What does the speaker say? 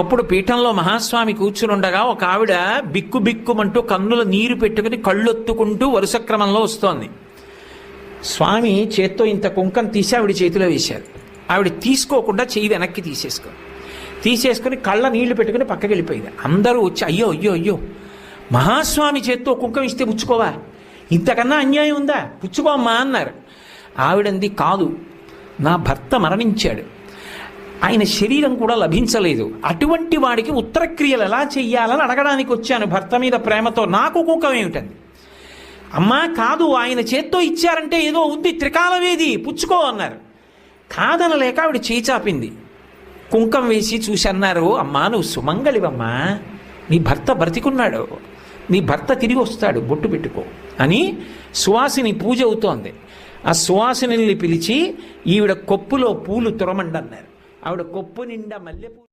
అప్పుడు పీఠంలో మహాస్వామి కూర్చునుండగా ఒక ఆవిడ బిక్కు బిక్కుమంటూ కన్నుల నీరు పెట్టుకుని కళ్ళొత్తుకుంటూ వరుస క్రమంలో వస్తోంది. స్వామి చేత్తో ఇంత కుంకం తీసి ఆవిడ చేతిలో వేశారు. ఆవిడ తీసుకోకుండా చెయ్యి వెనక్కి తీసేసుకొని కళ్ళ నీళ్లు పెట్టుకుని పక్కకి వెళ్ళిపోయింది. అందరూ వచ్చి అయ్యో అయ్యో అయ్యో మహాస్వామి చేత్తో కుంకం ఇస్తే పుచ్చుకోవా, ఇంతకన్నా అన్యాయం ఉందా, పుచ్చుకోమ్మా అన్నారు. ఆవిడంది కాదు, నా భర్త మరణించాడు, ఆయన శరీరం కూడా లభించలేదు, అటువంటి వాడికి ఉత్తరక్రియలు ఎలా చెయ్యాలని అడగడానికి వచ్చాను భర్త మీద ప్రేమతో, నాకు కుంకం ఏమిటండి. అమ్మా కాదు, ఆయన చేత్తో ఇచ్చారంటే ఏదో ఉంది, త్రికాలవేది, పుచ్చుకో అన్నారు. కాదనలేక ఆవిడ చేయి చాపింది. కుంకం వేసి చూసి అన్నారు, అమ్మా నువ్వు సుమంగళివమ్మా, నీ భర్త బ్రతికున్నాడు, నీ భర్త తిరిగి వస్తాడు, బొట్టు పెట్టుకో అని సువాసిని పూజ అవుతోంది. ఆ సువాసిని పిలిచి ఈవిడ కొప్పులో పూలు తురమండన్నారు. ఆవిడ కొప్పు నిండా మల్లెపూలు